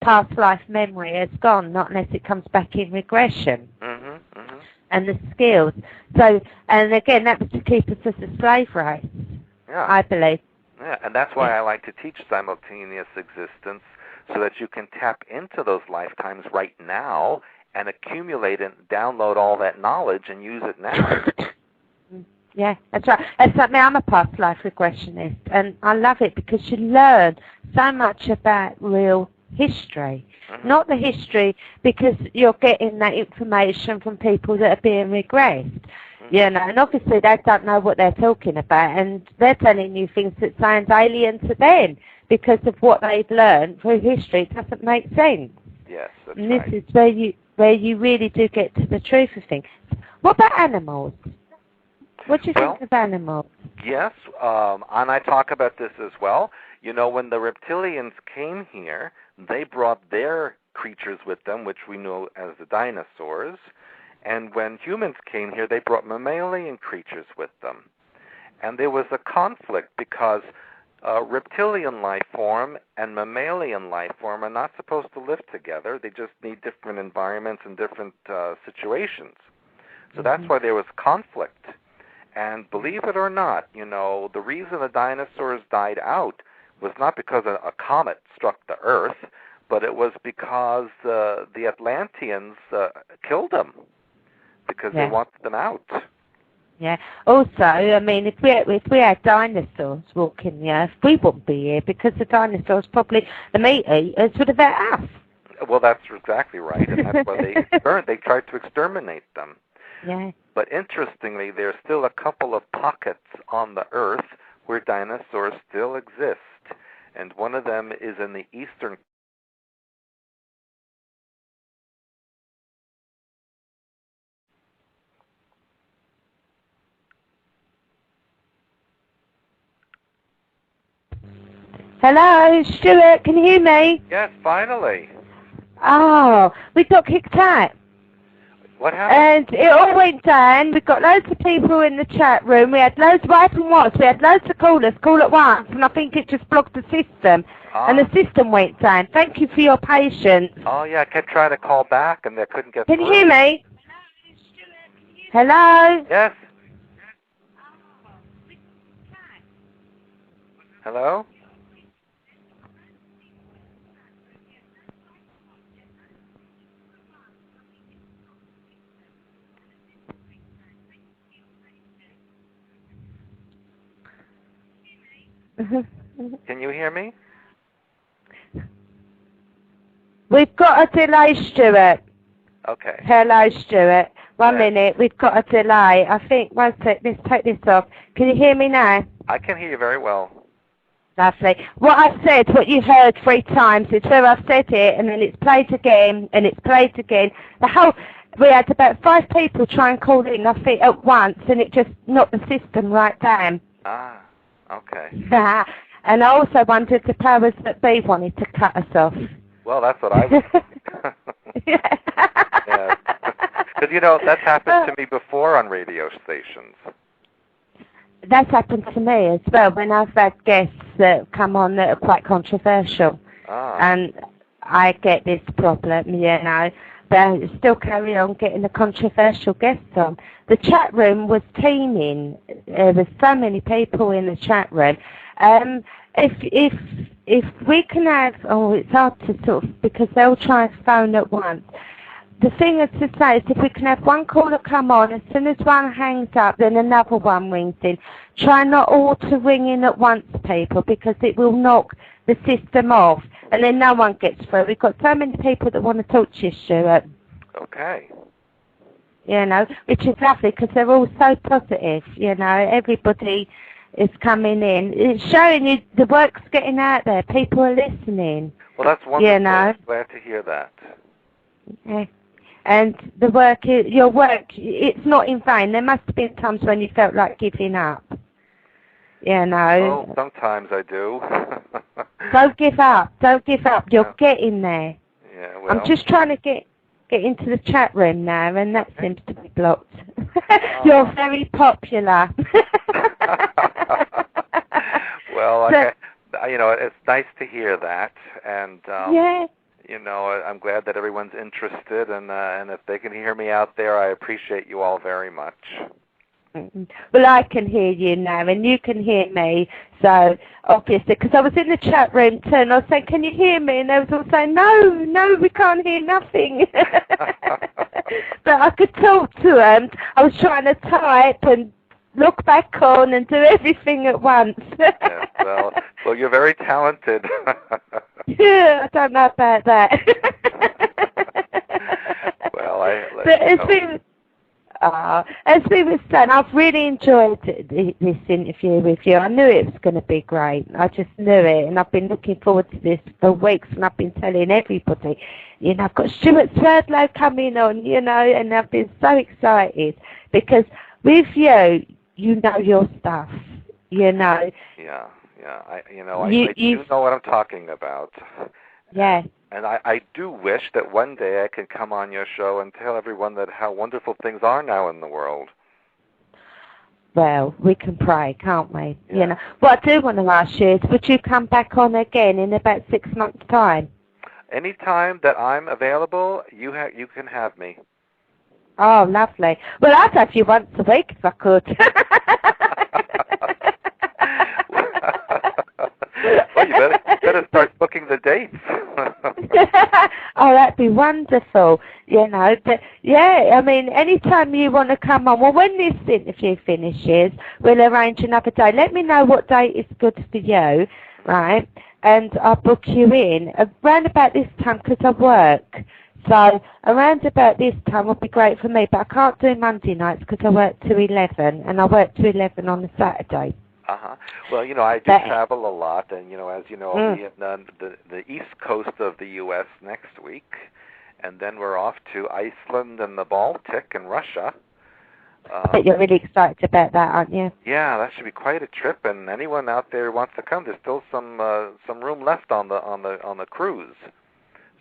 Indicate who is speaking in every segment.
Speaker 1: past life memory has gone, not unless it comes back in regression. And the skills. So, and again, that was to keep us as a slave race, I believe.
Speaker 2: Yeah, and that's why I like to teach simultaneous existence, so that you can tap into those lifetimes right now and accumulate and download all that knowledge and use it now.
Speaker 1: Yeah, that's right. That's like me, I'm a past life regressionist, and I love it because you learn so much about real history. Not the history, because you're getting that information from people that are being regressed. You know, and obviously they don't know what they're talking about, and they're telling you things that sound alien to them because of what they've learned through history. It doesn't make sense.
Speaker 2: Yes, that's
Speaker 1: and this is where you really do get to the truth of things. What about animals? What do you think of animals?
Speaker 2: Yes, and I talk about this as well. You know, when the reptilians came here, they brought their creatures with them, which we know as the dinosaurs. And when humans came here, they brought mammalian creatures with them. And there was a conflict because reptilian life form and mammalian life form are not supposed to live together. They just need different environments and different situations. So that's why there was conflict. And believe it or not, you know, the reason the dinosaurs died out was not because a comet struck the Earth, but it was because the Atlanteans killed them because they wanted them out.
Speaker 1: Yeah. Also, I mean, if we had dinosaurs walking the Earth, we wouldn't be here because the dinosaurs probably, the meat eaters, would have ate us.
Speaker 2: Well, that's exactly right, and that's why they tried to exterminate them.
Speaker 1: Yeah.
Speaker 2: But interestingly, there's still a couple of pockets on the Earth where dinosaurs still exist, and one of them is in the eastern.
Speaker 1: Hello, Stewart, can you hear me?
Speaker 2: Yes, finally.
Speaker 1: Oh, we got kicked out.
Speaker 2: What happened?
Speaker 1: And it all went down. We got loads of people in the chat room. We had loads, what happened was, we had loads of callers call at once, and I think it just blocked the system. And the system went down. Thank you for your patience.
Speaker 2: Oh, yeah, I kept trying to call back, and they couldn't get through.
Speaker 1: Can you hear me? Hello?
Speaker 2: Yes. Hello? Can you hear me?
Speaker 1: We've got a delay, Stewart.
Speaker 2: Okay.
Speaker 1: Hello, Stewart. One minute, we've got a delay. I think, one sec, let's take this off. Can you hear me now?
Speaker 2: I can hear you very well.
Speaker 1: Lovely. What I've said, what you heard 3 times, is where I've said it, and then it's played again, and it's played again. We had about 5 people try and call in, I think, at once, and it just knocked the system right down.
Speaker 2: Ah, okay.
Speaker 1: And I also wondered if the powers that be wanted to cut us off.
Speaker 2: Well, that's what I was thinking. Yeah. Because, you know, that's happened to me before on radio stations.
Speaker 1: That's happened to me as well, when I've had guests that come on that are quite controversial. And I get this problem, you know. But I still carry on getting the controversial guests on. The chat room was teeming. There were so many people in the chat room. If we can have, it's hard to sort of, because they'll try and phone at once. The thing is to say is if we can have one caller come on, as soon as one hangs up, then another one rings in. Try not all to ring in at once, people, because it will knock the system off, and then no one gets through. We've got so many people that want to talk to you, Stewart.
Speaker 2: Okay.
Speaker 1: You know, which is lovely, because they're all so positive, you know, everybody is coming in. It's showing you the work's getting out there. People are listening.
Speaker 2: Well, that's wonderful.
Speaker 1: You know?
Speaker 2: Glad to hear that.
Speaker 1: Yeah. And the work, your work, it's not in vain. There must have been times when you felt like giving up. You know.
Speaker 2: Oh, sometimes I do.
Speaker 1: Don't give up. Don't give up. You're getting there.
Speaker 2: Yeah, well.
Speaker 1: I'm just trying to get into the chat room now, and that seems to be blocked. You're very popular.
Speaker 2: Well, you know, it's nice to hear that, and I'm glad that everyone's interested, and if they can hear me out there, I appreciate you all very much.
Speaker 1: Well, I can hear you now, and you can hear me, so obviously, because I was in the chat room too, and I was saying, can you hear me? And they was all saying, no, we can't hear nothing. But I could talk to them. I was trying to type and look back on and do everything at once.
Speaker 2: Yeah, well, you're very talented.
Speaker 1: Yeah, I don't know about that.
Speaker 2: Well,
Speaker 1: as we were saying, I've really enjoyed this interview with you. I knew it was going to be great. I just knew it, and I've been looking forward to this for weeks, and I've been telling everybody, I've got Stewart Swerdlow coming on, and I've been so excited because with you, you know your stuff,
Speaker 2: Yeah. I do know what I'm talking about.
Speaker 1: Yeah.
Speaker 2: And I do wish that one day I could come on your show and tell everyone that how wonderful things are now in the world.
Speaker 1: Well, we can pray, can't we?
Speaker 2: Yeah.
Speaker 1: What I do want to ask you is, would you come back on again in about 6 months' time?
Speaker 2: Anytime that I'm available, you can have me.
Speaker 1: Oh, lovely. Well, I'd have you once a week if I could.
Speaker 2: Well, you better start booking the dates.
Speaker 1: Oh, that'd be wonderful, But, yeah, I mean, anytime you want to come on, well, when this interview finishes, we'll arrange another day. Let me know what date is good for you, right? And I'll book you in around about this time because I work. So around about this time would be great for me, but I can't do Monday nights because I work to 11, and I work to 11 on a Saturday.
Speaker 2: Well, I do travel a lot, and as you know, I'll be in the east coast of the U.S. next week, and then we're off to Iceland and the Baltic and Russia.
Speaker 1: I bet you're really excited about that, aren't you?
Speaker 2: Yeah, that should be quite a trip, and anyone out there who wants to come, there's still some room left on the cruise.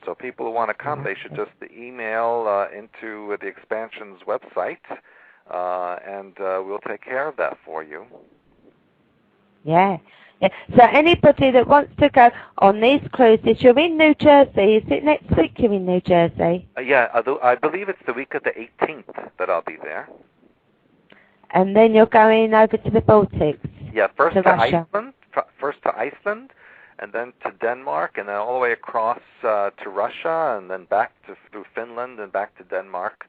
Speaker 2: So people who want to come, they should just email into the Expansion's website, and we'll take care of that for you.
Speaker 1: Yeah. So anybody that wants to go on these cruises, you're in New Jersey. Is it next week you're in New Jersey?
Speaker 2: Yeah, I believe it's the week of the 18th that I'll be there.
Speaker 1: And then you're going over to the Baltics?
Speaker 2: Yeah, first to Iceland, and then to Denmark, and then all the way across to Russia, and then back through Finland, and back to Denmark,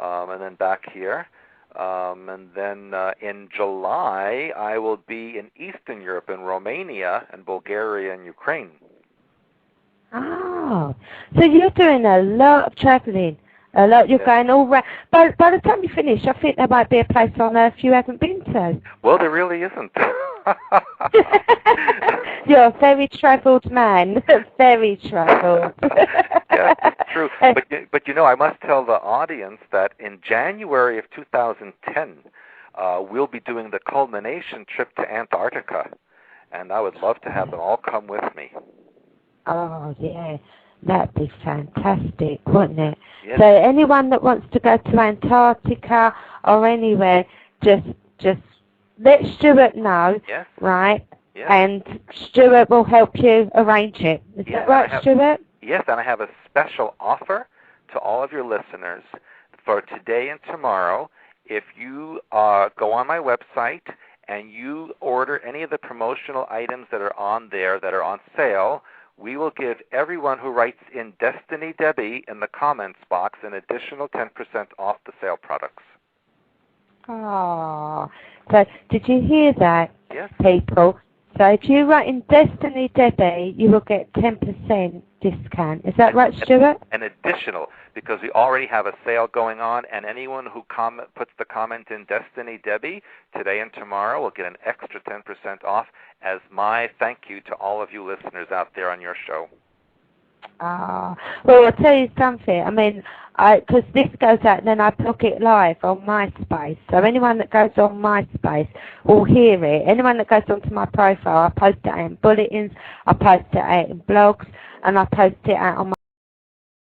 Speaker 2: and then back here. And then in July, I will be in Eastern Europe, in Romania, and Bulgaria, and Ukraine.
Speaker 1: Oh, so you're doing a lot of traveling. A lot. You're going all around. By the time you finish, I think there might be a place on Earth you haven't been to.
Speaker 2: Well, there really isn't.
Speaker 1: You're a very travelled man. Very travelled.
Speaker 2: Yeah, true. But I must tell the audience that in January of 2010, we'll be doing the culmination trip to Antarctica, and I would love to have them all come with me.
Speaker 1: Oh, yeah. That'd be fantastic, wouldn't it?
Speaker 2: Yes.
Speaker 1: So anyone that wants to go to Antarctica or anywhere, just let Stewart know,
Speaker 2: yes.
Speaker 1: Right?
Speaker 2: Yes.
Speaker 1: And Stewart will help you arrange it. Is that right, Stewart?
Speaker 2: Yes, and I have a special offer to all of your listeners for today and tomorrow. If you go on my website and you order any of the promotional items that are on there that are on sale, we will give everyone who writes in Destiny Debbie in the comments box an additional 10% off the sale products.
Speaker 1: Oh, so did you hear that,
Speaker 2: yes.
Speaker 1: People? So if you write in Destiny Debbie, you will get 10% discount. Is that right, Stewart?
Speaker 2: An additional, because we already have a sale going on, and anyone who puts the comment in Destiny Debbie today and tomorrow will get an extra 10% off as my thank you to all of you listeners out there on your show.
Speaker 1: Well, I'll tell you something. I mean, because this goes out and then I book it live on MySpace. So anyone that goes on MySpace will hear it. Anyone that goes onto my profile, I post it out in bulletins, I post it out in blogs, and I post it out on my